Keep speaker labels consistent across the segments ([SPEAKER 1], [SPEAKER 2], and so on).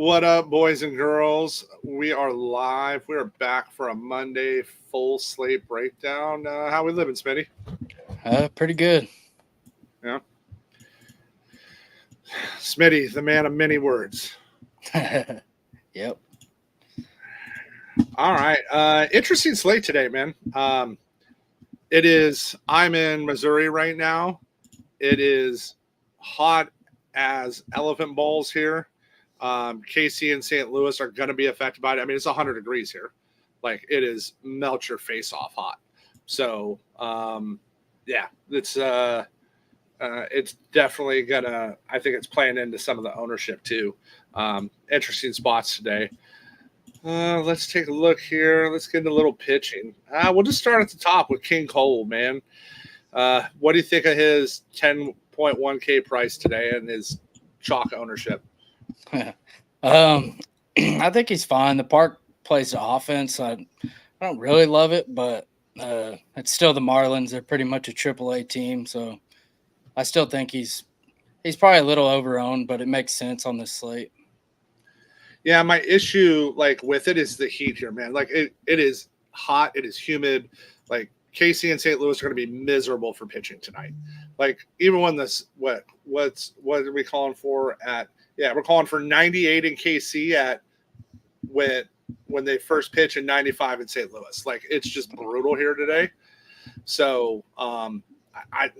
[SPEAKER 1] What up, boys and girls? We are live. We are back for a Monday full slate breakdown. How we living, Smitty?
[SPEAKER 2] Pretty good.
[SPEAKER 1] Yeah, Smitty, the man of many words.
[SPEAKER 2] Yep.
[SPEAKER 1] All right, interesting slate today, man. It is. I'm in Missouri right now. It is hot as elephant balls here. KC and St. Louis are going to be affected by it. I mean, it's 100 degrees here. Like, it is melt your face off hot. So, yeah, it's definitely gonna. I think it's playing into some of the ownership too. Interesting spots today. Let's take a look here. Let's get into a little pitching. We'll just start at the top with King Cole, man. What do you think of his 10.1K price today and his chalk ownership?
[SPEAKER 2] I think he's fine. The Park plays the offense. I don't really love it, but it's still the Marlins. They're pretty much a AAA team, so I still think he's probably a little overowned, but it makes sense on this slate.
[SPEAKER 1] Yeah, my issue with it is the heat here, man. Like it is hot, it is humid. Like KC and St. Louis are going to be miserable for pitching tonight. Like even when this what are we calling for at? Yeah, we're calling for 98 in KC at when they first pitch and 95 in St. Louis. Like it's just brutal here today. So I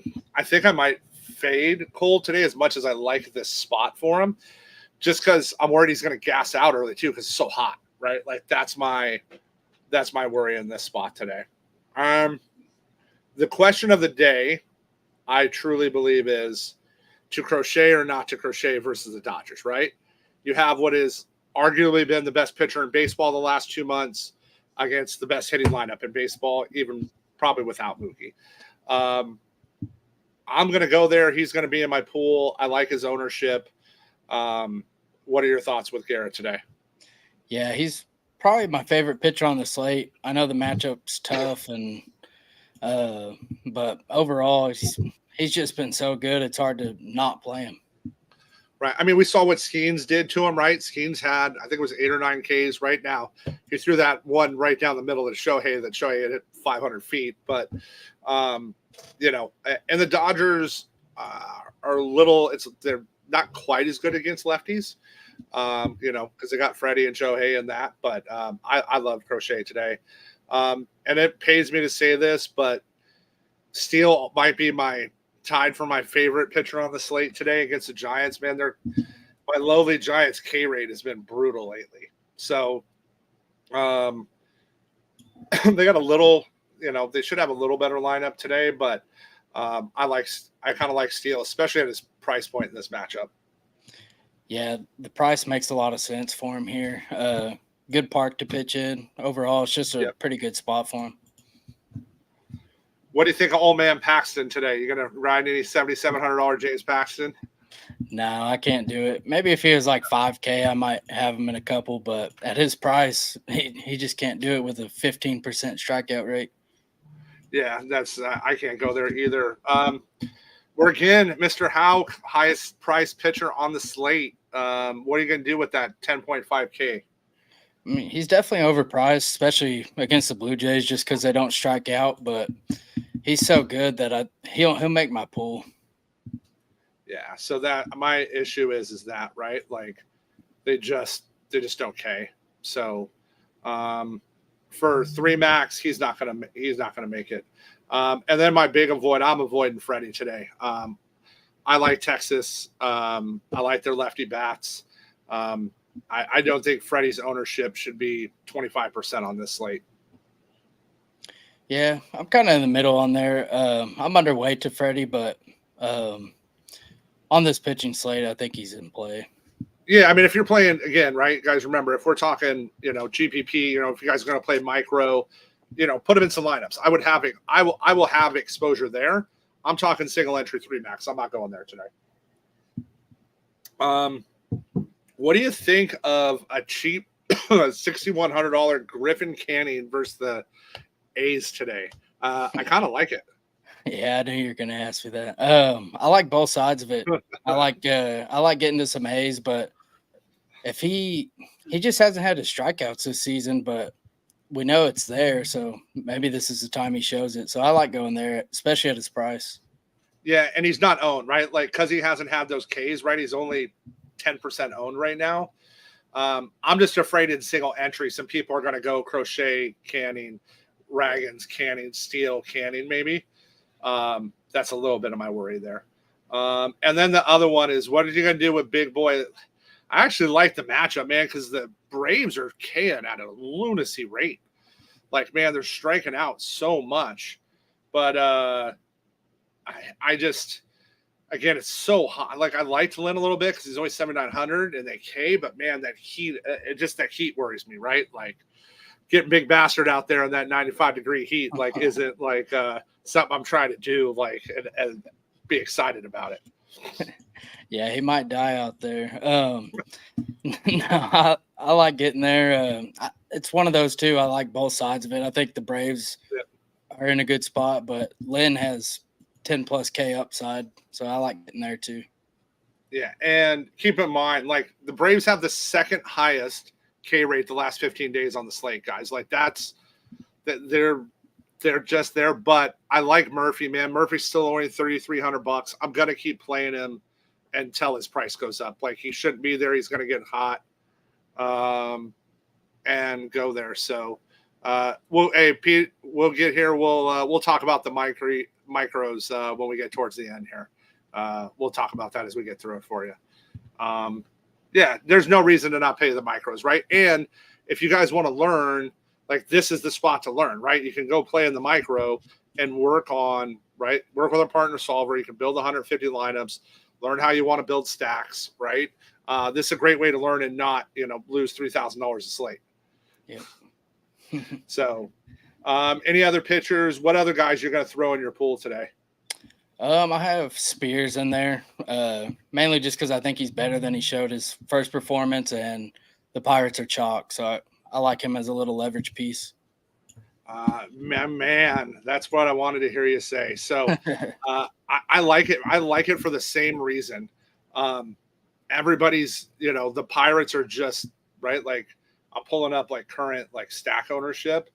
[SPEAKER 1] think I might fade Cole today as much as I like this spot for him. Just because I'm worried he's going to gas out early too, because it's so hot, right? Like that's my worry in this spot today. The question of the day, I truly believe, is to crochet or not to crochet versus the Dodgers, right? You have what is arguably been the best pitcher in baseball the last 2 months against the best hitting lineup in baseball, even probably without Mookie. I'm going to go there. He's going to be in my pool. I like his ownership. What are your thoughts with Garrett today?
[SPEAKER 2] Yeah, he's probably my favorite pitcher on the slate. I know the matchup's tough, and but overall, he's just been so good. It's hard to not play him.
[SPEAKER 1] Right. I mean, we saw what Skeens did to him, right? Skeens had, I think it was 8 or 9 Ks right now. He threw that one right down the middle of Shohei that Shohei hit 500 feet. But, and the Dodgers are a little, they're not quite as good against lefties, because they got Freddie and Shohei and that. But I love Crochet today. And it pays me to say this, but Steele might be tied for my favorite pitcher on the slate today against the Giants. Man, my lowly Giants K rate has been brutal lately. So they got a little, they should have a little better lineup today, but I kind of like Steele, especially at his price point in this matchup.
[SPEAKER 2] Yeah, the price makes a lot of sense for him here. Good park to pitch in. Overall, it's just a pretty good spot for him.
[SPEAKER 1] What do you think of old man Paxton today? You gonna ride any $7,700 James Paxton?
[SPEAKER 2] No, I can't do it. Maybe if he was like 5K, I might have him in a couple, but at his price, he just can't do it with a 15% strikeout rate.
[SPEAKER 1] Yeah, I can't go there either. We're again, Mr. Howe, highest price pitcher on the slate. What are you going to do with that 10.5K?
[SPEAKER 2] I mean, he's definitely overpriced, especially against the Blue Jays, just because they don't strike out. But he's so good that he'll make my pool.
[SPEAKER 1] Yeah. So that my issue is that, right? Like they just don't K. So for 3 max, he's not gonna make it. And then my big avoid, I'm avoiding Freddie today. I like Texas. I like their lefty bats. I don't think Freddie's ownership should be 25% on this slate.
[SPEAKER 2] Yeah, I'm kind of in the middle on there. I'm underweight to Freddie, but on this pitching slate, I think he's in play.
[SPEAKER 1] Yeah, I mean, if you're playing again, right, guys, remember if we're talking, GPP, if you guys are going to play micro, put them in some lineups. I will have exposure there. I'm talking single entry 3 max. I'm not going there today. What do you think of a cheap $6,100 Griffin Canning versus the A's today? I kind of like it.
[SPEAKER 2] Yeah, I knew you were going to ask me that. I like both sides of it. I like getting to some A's, but if he just hasn't had his strikeouts this season, but we know it's there, so maybe this is the time he shows it. So I like going there, especially at his price.
[SPEAKER 1] Yeah, and he's not owned, right? Like, because he hasn't had those Ks, right? He's only 10% owned right now. I'm just afraid in single entry, some people are going to go Crochet canning, Raggins canning, Steel canning, maybe. That's a little bit of my worry there. And then the other one is, what are you going to do with Big Boy? I actually like the matchup, man, because the Braves are K'ing at a lunacy rate. Like, man, they're striking out so much. But I just, again, it's so hot. Like, I liked Lynn a little bit because he's only 7,900 and they K, but man, that heat, that heat worries me, right? Like, getting Big Bastard out there in that 95-degree heat, like, isn't like something I'm trying to do, like, and be excited about it.
[SPEAKER 2] Yeah, he might die out there. No, I like getting there. It's one of those two. I like both sides of it. I think the Braves are in a good spot, but Lynn has 10 plus K upside, so I like getting there too.
[SPEAKER 1] Yeah, and keep in mind, like, the Braves have the second highest K rate the last 15 days on the slate, guys. Like, they're just there. But I like Murphy, man. Murphy's still only $3,300. I'm gonna keep playing him until his price goes up. Like, he shouldn't be there. He's gonna get hot, and go there. So, Pete, we'll get here. We'll talk about the micros when we get towards the end here. We'll talk about that as we get through it for you. Yeah, there's no reason to not pay the micros, right? And if you guys want to learn, like, this is the spot to learn, right? You can go play in the micro and work with a partner solver. You can build 150 lineups, learn how you want to build stacks, right? This is a great way to learn and not, lose $3,000 a slate.
[SPEAKER 2] Yeah.
[SPEAKER 1] So, any other pitchers? What other guys you're going to throw in your pool today?
[SPEAKER 2] I have Spears in there, mainly just because I think he's better than he showed his first performance, and the Pirates are chalk, so I like him as a little leverage piece.
[SPEAKER 1] Man, that's what I wanted to hear you say. So, I like it. I like it for the same reason. Everybody's, the Pirates are just right. Like, I'm pulling up like current like stack ownership.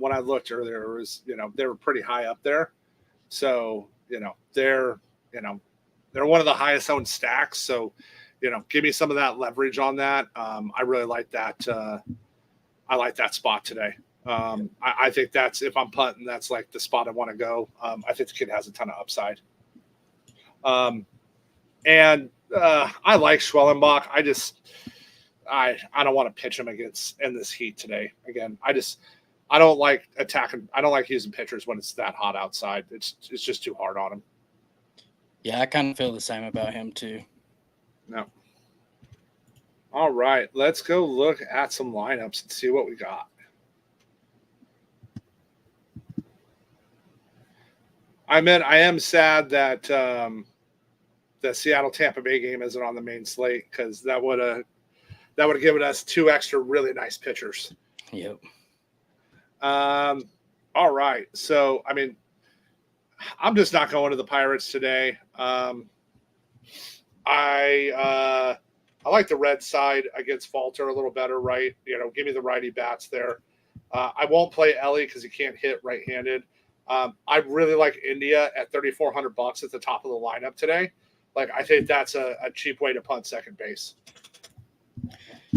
[SPEAKER 1] When I looked earlier, it was, they were pretty high up there. So, they're one of the highest owned stacks. So, give me some of that leverage on that. I really like that. I like that spot today. I think that's, if I'm punting, that's like the spot I want to go. I think the kid has a ton of upside. And I like Schwellenbach. I don't want to pitch him in this heat today. Again, I don't like attacking. I don't like using pitchers when it's that hot outside. It's just too hard on him.
[SPEAKER 2] Yeah, I kind of feel the same about him too.
[SPEAKER 1] No. All right, let's go look at some lineups and see what we got. I am sad that the Seattle Tampa Bay game isn't on the main slate, because that would have given us two extra really nice pitchers.
[SPEAKER 2] Yep.
[SPEAKER 1] All right. So, I'm just not going to the Pirates today. I like the red side against Falter a little better, right? Give me the righty bats there. I won't play Ellie because he can't hit right-handed. I really like India at $3,400 at the top of the lineup today. Like, I think that's a cheap way to punt second base.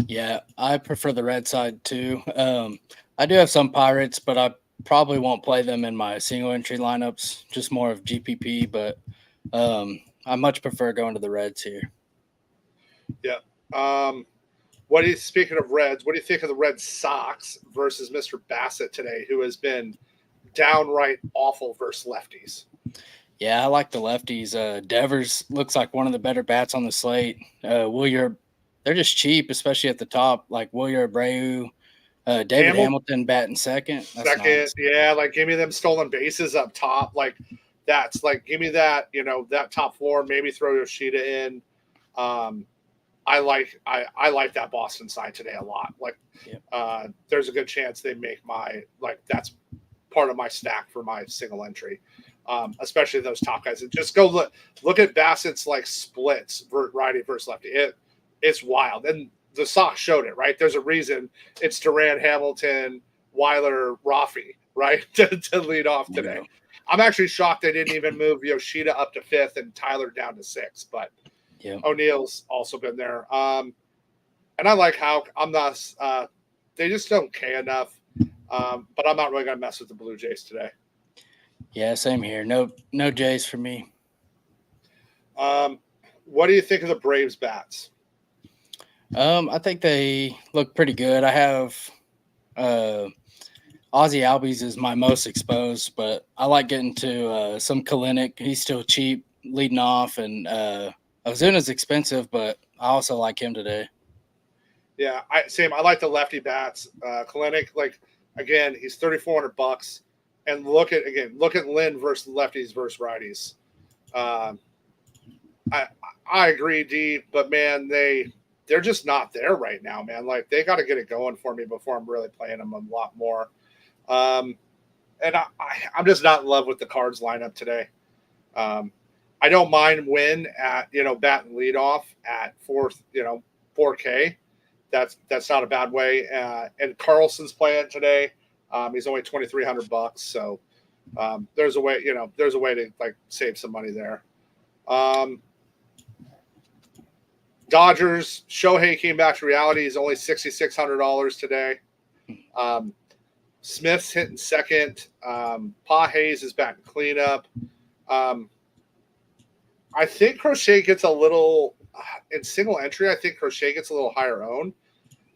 [SPEAKER 2] Yeah, I prefer the red side too. I do have some Pirates, but I probably won't play them in my single entry lineups, just more of GPP, but I much prefer going to the Reds here.
[SPEAKER 1] Yeah. Speaking of Reds, what do you think of the Red Sox versus Mr. Bassett today, who has been downright awful versus lefties?
[SPEAKER 2] Yeah, I like the lefties. Devers looks like one of the better bats on the slate. They're just cheap, especially at the top, like Wilyer Abreu, David Hamilton batting second. That's nice.
[SPEAKER 1] Yeah, like, give me them stolen bases up top. Like, that's like, give me that, that top floor, maybe throw Yoshida in. I like that Boston side today a lot. Like, there's a good chance they make that's part of my stack for my single entry, especially those top guys. And just go look at Bassett's like splits, righty versus lefty. It's wild. And the Sox showed it, right? There's a reason it's Durant, Hamilton, Weiler, Rafi, right, to lead off today.
[SPEAKER 2] Yeah.
[SPEAKER 1] I'm actually shocked they didn't even move Yoshida up to 5th and Tyler down to 6th, but
[SPEAKER 2] Yeah.
[SPEAKER 1] O'Neill's also been there. And I like how I'm not. They just don't K enough. But I'm not really gonna mess with the Blue Jays today.
[SPEAKER 2] Yeah, same here. No Jays for me.
[SPEAKER 1] What do you think of the Braves bats?
[SPEAKER 2] I think they look pretty good. I have Ozzy Albies is my most exposed, but I like getting to some Kalinick. He's still cheap leading off, and Ozuna's expensive, but I also like him today.
[SPEAKER 1] Yeah, same. I like the lefty bats. Kalinick, like again, he's $3,400, and look at Lynn versus lefties versus righties. I agree, D, but man, they're just not there right now, man. Like they got to get it going for me before I'm really playing them a lot more. And I'm just not in love with the Cards lineup today. I don't mind Win at bat and lead off at 4K. That's not a bad way. And Carlson's playing today. He's only $2,300, so there's a way to like save some money there. Dodgers, Shohei came back to reality. He's only $6,600 today. Smith's hitting second. Pa Hayes is back in cleanup. I think Crochet gets a little in single entry. I think Crochet gets a little higher owned.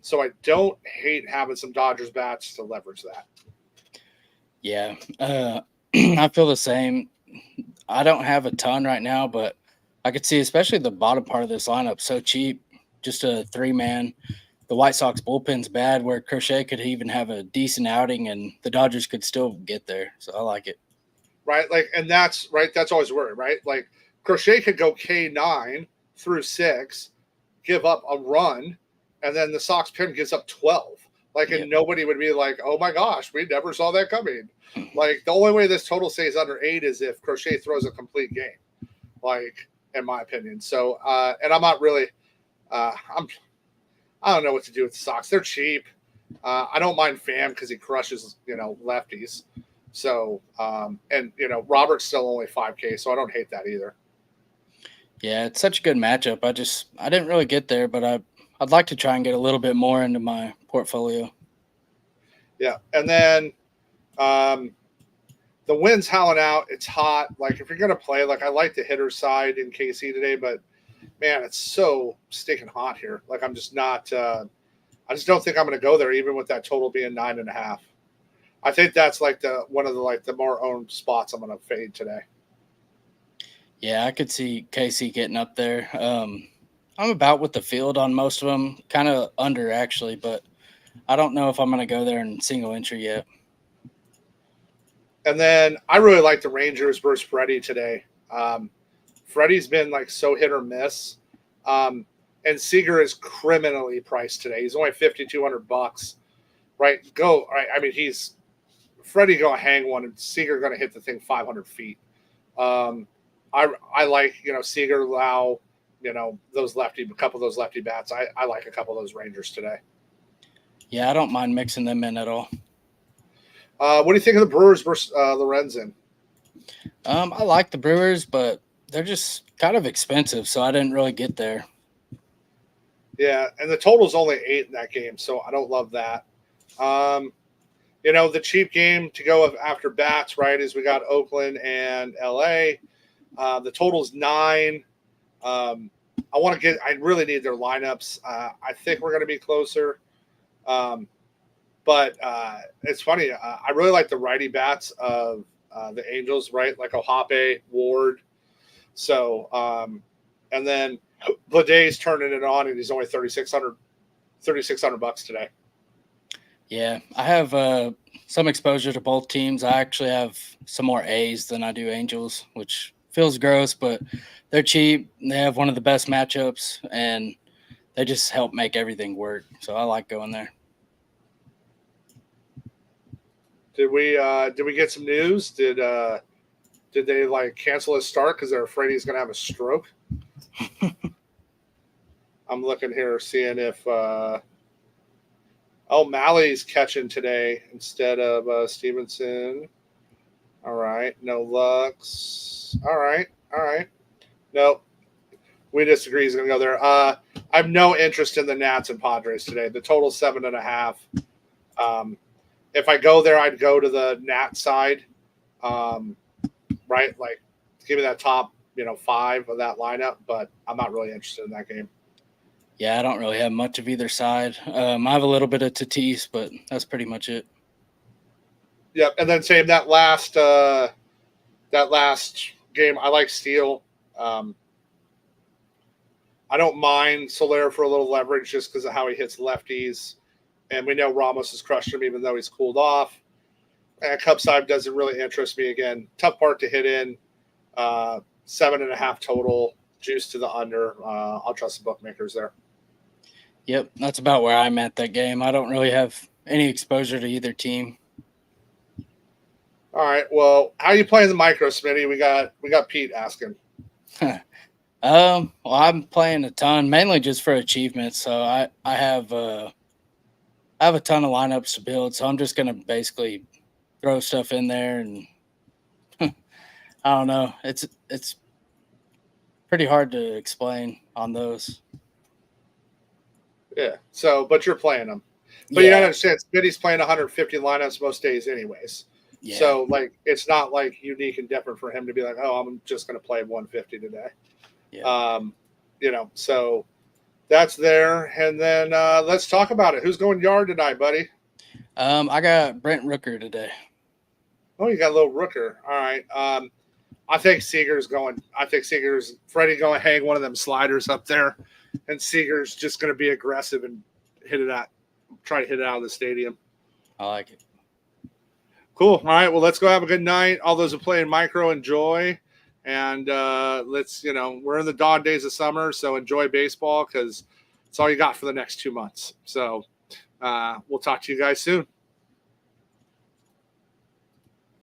[SPEAKER 1] So I don't hate having some Dodgers bats to leverage that.
[SPEAKER 2] Yeah, I feel the same. I don't have a ton right now, but I could see especially the bottom part of this lineup so cheap, just a 3-man. The White Sox bullpen's bad, where Crochet could even have a decent outing, and the Dodgers could still get there. So I like it.
[SPEAKER 1] Right, like, and that's right. That's always worried, right? Like Crochet could go K9 through 6, give up a run, and then the Sox pen gives up 12. Like, and nobody would be like, "Oh my gosh, we never saw that coming." Like, the only way this total stays under 8 is if Crochet throws a complete game. Like, in my opinion. So, and I'm not really, I don't know what to do with the Sox. They're cheap. I don't mind Pham because he crushes, lefties. So, and Robert's still only 5K, so I don't hate that either.
[SPEAKER 2] Yeah, it's such a good matchup. I didn't really get there, but I'd like to try and get a little bit more into my portfolio.
[SPEAKER 1] Yeah, and then the wind's howling out. It's hot. Like, if you're gonna play, like, I like the hitter side in KC today, but man, it's so stinking hot here. Like, I'm just not. I just don't think I'm gonna go there, even with that total being 9.5. I think that's like one of the more owned spots I'm gonna fade today.
[SPEAKER 2] Yeah, I could see KC getting up there. I'm about with the field on most of them, kind of under actually, but I don't know if I'm going to go there in single entry yet.
[SPEAKER 1] And then I really like the Rangers versus Freddie today. Freddie's been like so hit or miss. And Seager is criminally priced today. He's only $5,200. Right? Go. Right. I mean, Freddie going to hang one and Seager going to hit the thing 500 feet. I like, Seager, Lau, those a couple of those lefty bats. I like a couple of those Rangers today.
[SPEAKER 2] Yeah, I don't mind mixing them in at all.
[SPEAKER 1] What do you think of the Brewers versus Lorenzen?
[SPEAKER 2] I like the Brewers, but they're just kind of expensive, so I didn't really get there.
[SPEAKER 1] Yeah, and the total's only 8 in that game, so I don't love that. The cheap game to go after bats, right, is we got Oakland and LA. The total's 9. I really need their lineups. I think we're going to be closer. But it's funny. I really like the righty bats of the Angels, right? Like Ohape, Ward. So, and then Bladay's turning it on, and he's only $3,600 today.
[SPEAKER 2] Yeah, I have some exposure to both teams. I actually have some more A's than I do Angels, which feels gross, but they're cheap. They have one of the best matchups, and they just help make everything work. So I like going there.
[SPEAKER 1] Did we get some news? Did they like cancel his start because they're afraid he's going to have a stroke? I'm looking here, seeing if Malley's catching today instead of Stevenson. All right, no Lux. All right. Nope, we disagree. He's going to go there. I have no interest in the Nats and Padres today. The total 7.5. If I go there, I'd go to the Nat side, right? Like, give me that top, 5 of that lineup. But I'm not really interested in that game.
[SPEAKER 2] Yeah, I don't really have much of either side. I have a little bit of Tatis, but that's pretty much it.
[SPEAKER 1] Yep, and then same that last game. I like Steele. I don't mind Soler for a little leverage just because of how he hits lefties. And we know Ramos has crushed him even though he's cooled off. And Cub side doesn't really interest me. Again, tough part to hit in. 7.5 total, juice to the under. I'll trust the bookmakers there.
[SPEAKER 2] Yep, that's about where I'm at that game. I don't really have any exposure to either team.
[SPEAKER 1] All right. Well, how are you playing the micro, Smitty? We got Pete asking.
[SPEAKER 2] Well, I'm playing a ton, mainly just for achievements. So I have a ton of lineups to build. So I'm just gonna basically throw stuff in there, and I don't know. It's pretty hard to explain on those.
[SPEAKER 1] Yeah. So, but you're playing them. But you gotta understand, Smitty's playing 150 lineups most days, anyways. Yeah. So, like, it's not like unique and different for him to be like, oh, I'm just gonna play 150 today. Yeah. So that's there. And then let's talk about it. Who's going yard tonight, buddy?
[SPEAKER 2] I got Brent Rooker today.
[SPEAKER 1] Oh, you got a little Rooker. All right. I think Seager's going. Freddie going to hang one of them sliders up there, and Seager's just going to be aggressive and try to hit it out of the stadium.
[SPEAKER 2] I like it.
[SPEAKER 1] Cool. All right. Well, let's go have a good night. All those who play in micro, enjoy. And let's, we're in the dog days of summer, so enjoy baseball because it's all you got for the next 2 months. So we'll talk to you guys soon.